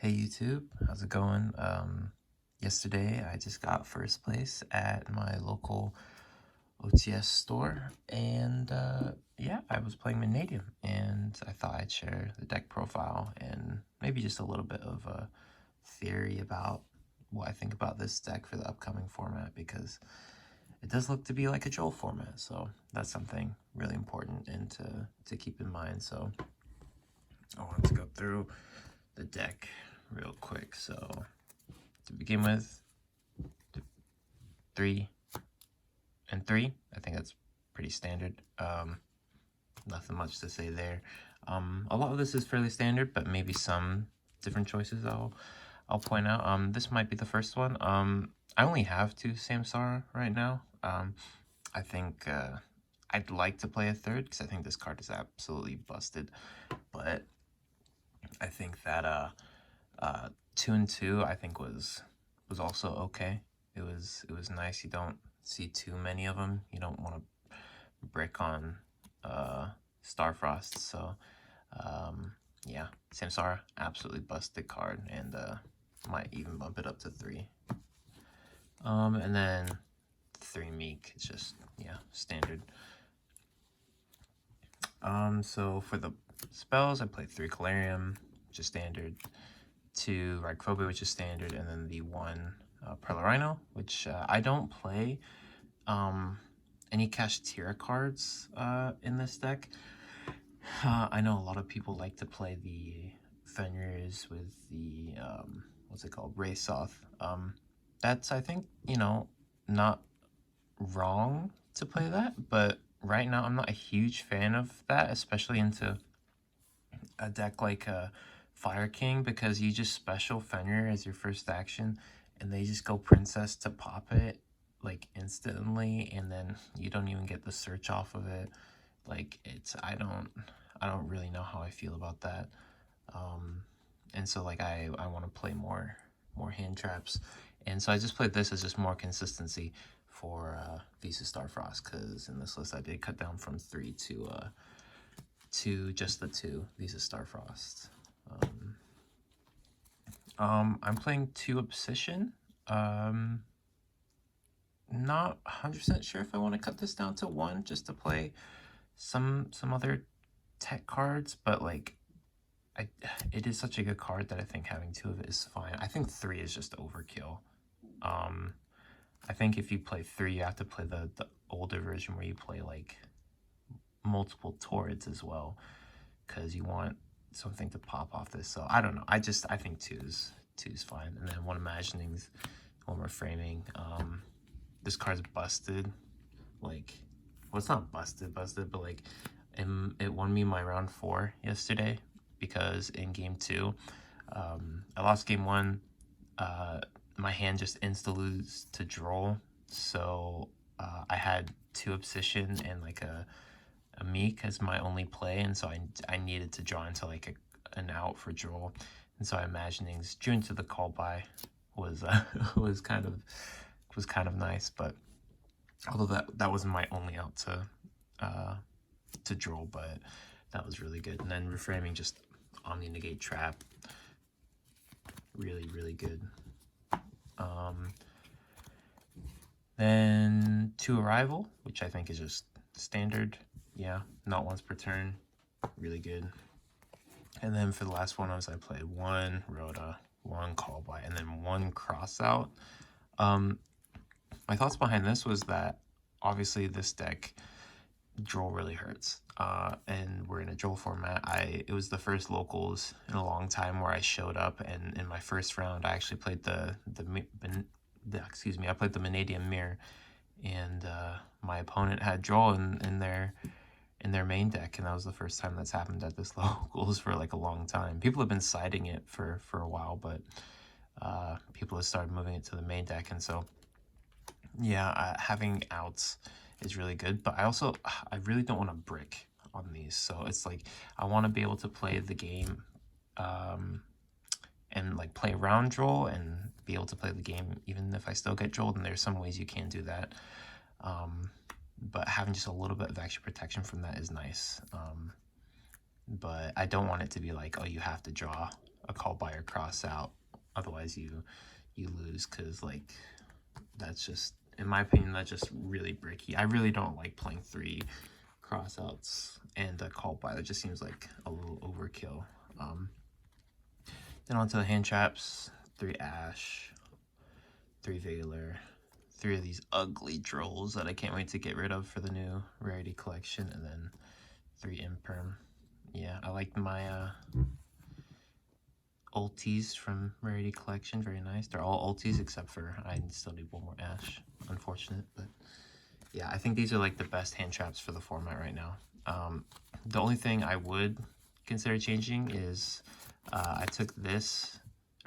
Hey YouTube, how's it going? Yesterday I just got first place at my local OTS store, and yeah, I was playing Mannadium, and I thought I'd share the deck profile and maybe just a little bit of a theory about what I think about this deck for the upcoming format, because it does look to be like a Joel format, so that's something really important and to keep in mind. So I wanted to go through the deck real quick. So to begin with, 3 and 3, I think that's pretty standard. Nothing much to say there. A lot of this is fairly standard, but maybe some different choices I'll point out. This might be the first one. I only have 2 Samsara right now. I think I'd like to play a third because I think this card is absolutely busted, but I think that 2 and 2 I think was also okay. It was nice. You don't see too many of them. You don't want to brick on Starfrost. So yeah, Samsara, absolutely busted card, and might even bump it up to 3. And then 3 Meek, it's just, yeah, standard. So for the spells, I played 3 Calarium, which is standard, 2 Rhyphobia, which is standard, and then the 1 Perlarino, which I don't play any Kashtira cards in this deck. I know a lot of people like to play the Fenrirs with the, what's it called, Wraithoth. That's, I think, you know, not wrong to play that, but right now I'm not a huge fan of that, especially into a deck like Fire King, because you just special Fenrir as your first action, and they just go Princess to pop it like instantly, and then you don't even get the search off of it. Like, it's I don't really know how I feel about that. And so like I want to play more hand traps, and so I just played this as just more consistency for Visa Starfrost, because in this list I did cut down from 3 to just the 2 Visa Starfrost. I'm playing 2 Obsession. Not 100% sure if I want to cut this down to 1 just to play some other tech cards, but like it is such a good card that I think having 2 of it is fine. I think 3 is just overkill. I think if you play 3, you have to play the older version where you play like multiple turrets as well, because you want something to pop off this. So I don't know. I think 2 is fine. And then 1 Imaginings, 1 Reframing. This card's busted. Like, well, it's not busted, but like, it won me my round 4 yesterday, because in game 2, I lost game 1. My hand just insta-lose to Droll, so I had 2 Obsession and like a Meek as my only play, and so I needed to draw into like an out for Droll, and so Imaginings drew into the call by was was kind of nice, but although that wasn't my only out to Droll, but that was really good. And then Reframing, just Omni Negate Trap, really good. Then 2 Arrival, which I think is just standard. Yeah, not once per turn, really good. And then for the last one, I played 1 Rhoda, 1 Call By, and then 1 Crossout. My thoughts behind this was that obviously this deck, Droll really hurts, and we're in a Droll format. It was the first locals in a long time where I showed up, and in my first round I actually played I played the Mannadium Mirror, and my opponent had Droll in their main deck, and that was the first time that's happened at this locals for like a long time. People have been citing it for a while, but people have started moving it to the main deck, and so yeah, having outs is really good. But I really don't want to brick on these, so it's like I want to be able to play the game and like play around Droll and be able to play the game even if I still get Drolled, and there's some ways you can do that. But having just a little bit of extra protection from that is nice. But I don't want it to be like, oh, you have to draw a call by or cross out. Otherwise you lose, because like that's just, in my opinion, that's just really bricky. I really don't like playing 3 crossouts and a call by. That just seems like a little overkill. Then onto the hand traps. 3 Ash, 3 Veiler, 3 of these ugly Drolls that I can't wait to get rid of for the new Rarity Collection, and then 3 Imperm. Yeah, I like my ultis from Rarity Collection, very nice. They're all ultis except for I still need 1 more Ash, unfortunate, but yeah, I think these are like the best hand traps for the format right now. The only thing I would consider changing is I took this,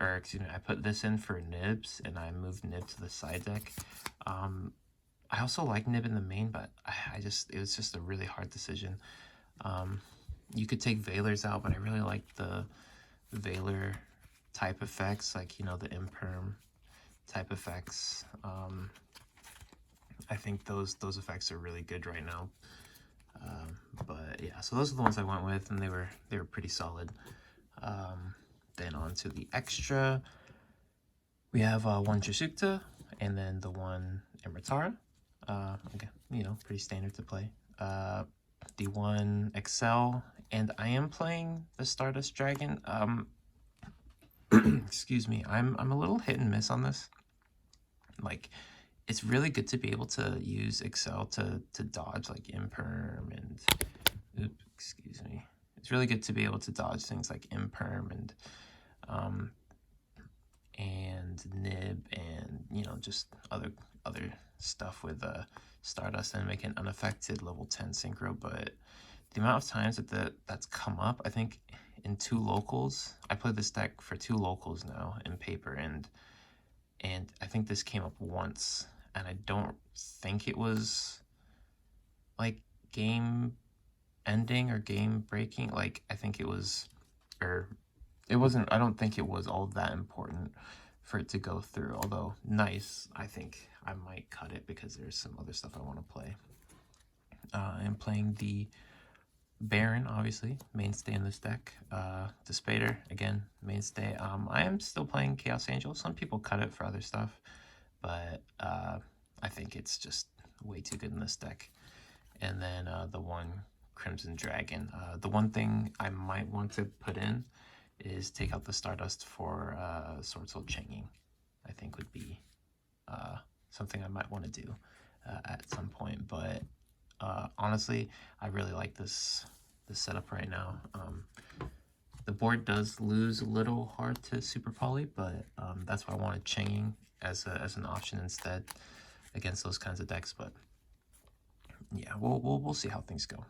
or excuse me, I put this in for Nibs, and I moved Nib to the side deck. I also like Nib in the main, but it was just a really hard decision. You could take Veilers out, but I really like the Veiler type effects, like, you know, the Imperm type effects. I think those effects are really good right now. But yeah, so those are the ones I went with, and they were pretty solid. Then on to the extra, we have 1 Jisukta, and then the 1 Imratara. Okay, you know, pretty standard to play. The 1 Excel, and I am playing the Stardust Dragon. Excuse me, I'm a little hit and miss on this. Like, it's really good to be able to use Excel to dodge like Imperm and, excuse me. It's really good to be able to dodge things like Imperm and Nib, and, you know, just other stuff with Stardust, and make an unaffected level 10 synchro. But the amount of times that's come up, I think in 2 locals, I played this deck for 2 locals now in paper, and I think this came up once, and I don't think it was like game ending or game breaking. Like, I think it was, or it wasn't, I don't think it was all that important for it to go through. Although nice, I think I might cut it because there's some other stuff I want to play. I'm playing the Baron, obviously, mainstay in this deck. The Spader, again, mainstay. I am still playing Chaos Angel. Some people cut it for other stuff, but I think it's just way too good in this deck. And then the 1 Crimson Dragon. The one thing I might want to put in is take out the Stardust for Sword Soul Changing. I think would be something I might want to do at some point. But honestly, I really like this setup right now. The board does lose a little hard to Super Poly, but that's why I wanted Changing as an option instead against those kinds of decks. But yeah, we'll see how things go.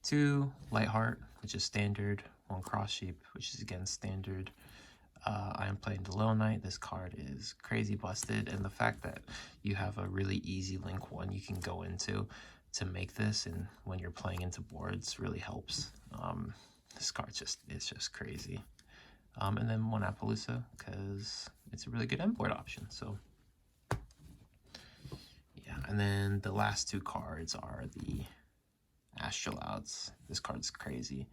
2 Lightheart, which is standard. 1 Cross Sheep, which is again standard. I am playing the Little Knight. This card is crazy busted, and the fact that you have a really easy link 1 you can go into to make this, and when you're playing into boards, really helps. This card it's just crazy. And then 1 Appaloosa, because it's a really good end board option. So yeah, and then the last 2 cards are the Astralouds. This card's crazy.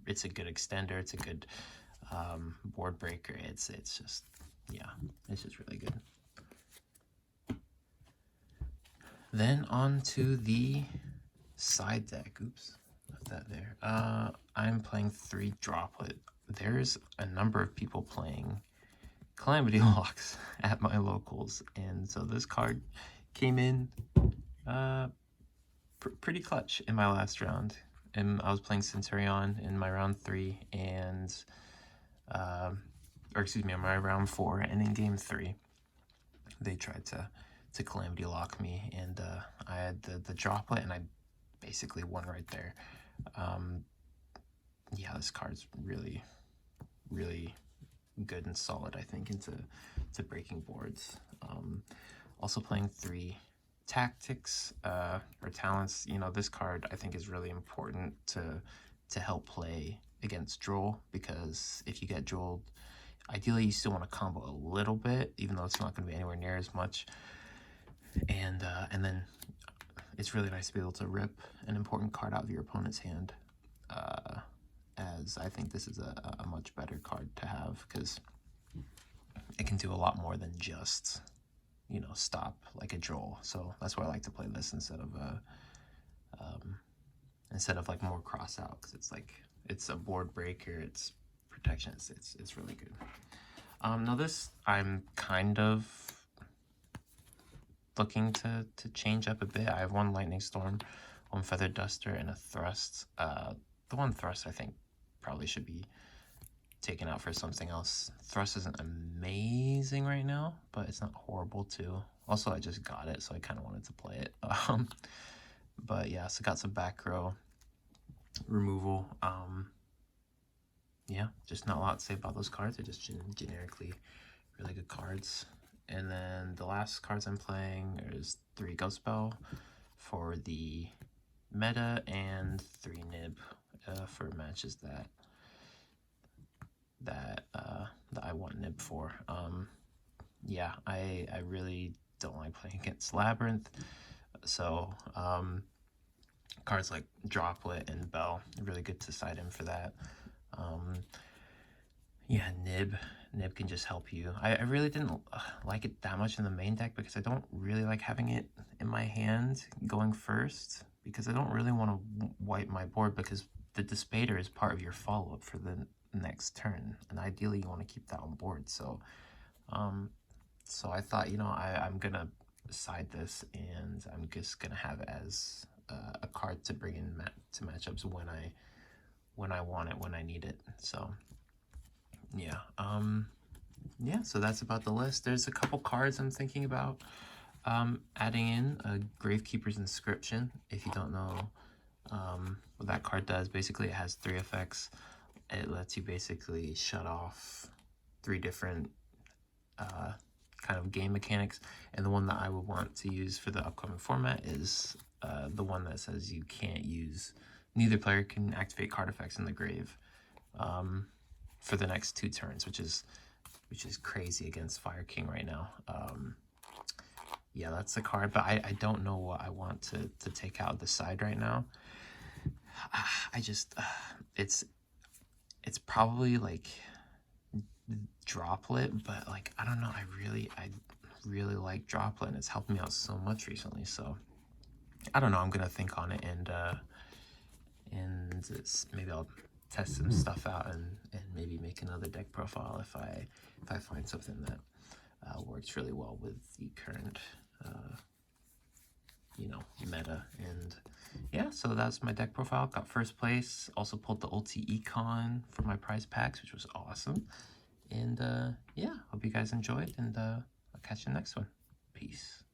It's a good extender. It's a good board breaker. It's just, yeah, it's just really good. Then on to the side deck. Oops, left that there. I'm playing 3 Droplet. There's a number of people playing Calamity Locks at my locals, and so this card came in pretty clutch in my last round. And I was playing Centurion in my round 3, and or excuse me, in my round 4, and in game 3 they tried to Calamity Lock me, and I had the Droplet, and I basically won right there. Yeah, this card's really good and solid, I think, into breaking boards. Also playing 3 Tactics or Talents. You know, this card I think is really important to help play against Droll, because if you get Drolled, ideally you still want to combo a little bit, even though it's not going to be anywhere near as much. And then it's really nice to be able to rip an important card out of your opponent's hand because I think this is a much better card to have, because it can do a lot more than just, you know, stop like a droll. So that's why I like to play this instead of like more cross out, because it's like, it's a board breaker, it's protection, it's really good. Now this I'm kind of looking to change up a bit. I have one lightning storm, one feather duster, and a thrust. The one thrust I think probably should be taken out for something else. Thrust isn't amazing right now, but it's not horrible too. Also, I just got it, so I kind of wanted to play it. But yeah, so got some back row removal. Yeah, just not a lot to say about those cards. They're just generically really good cards. And then the last cards I'm playing is 3 Ghost Spell for the meta and 3 Nib for matches that I want Nib for. Yeah, I really don't like playing against Labyrinth, so cards like Droplet and Bell are really good to side in for that. Yeah, Nib can just help you. I really didn't like it that much in the main deck, because I don't really like having it in my hand going first, because I don't really want to wipe my board, because the Dispater is part of your follow-up for the next turn, and ideally you want to keep that on board. So so I thought, you know, I'm gonna side this, and I'm just gonna have it as a card to bring in to matchups when I want it, when I need it. So yeah, yeah, so that's about the list. There's a couple cards I'm thinking about adding in. Gravekeeper's Inscription. If you don't know what that card does, basically it has 3 effects. It lets you basically shut off 3 different kind of game mechanics, and the one that I would want to use for the upcoming format is the one that says you can't use, neither player can activate card effects in the grave for the next 2 turns, which is crazy against Fire King right now. Yeah, that's the card, but I don't know what I want to take out of the side right now. I just it's probably like Droplet, but like I don't know, I really like Droplet, and it's helped me out so much recently. So I don't know, I'm gonna think on it, and maybe I'll test some stuff out, and maybe make another deck profile if I find something that works really well with the current you know, meta. And yeah, so that's my deck profile. Got first place. Also pulled the Ulti Econ for my prize packs, which was awesome. And yeah, hope you guys enjoyed, and I'll catch you next one. Peace.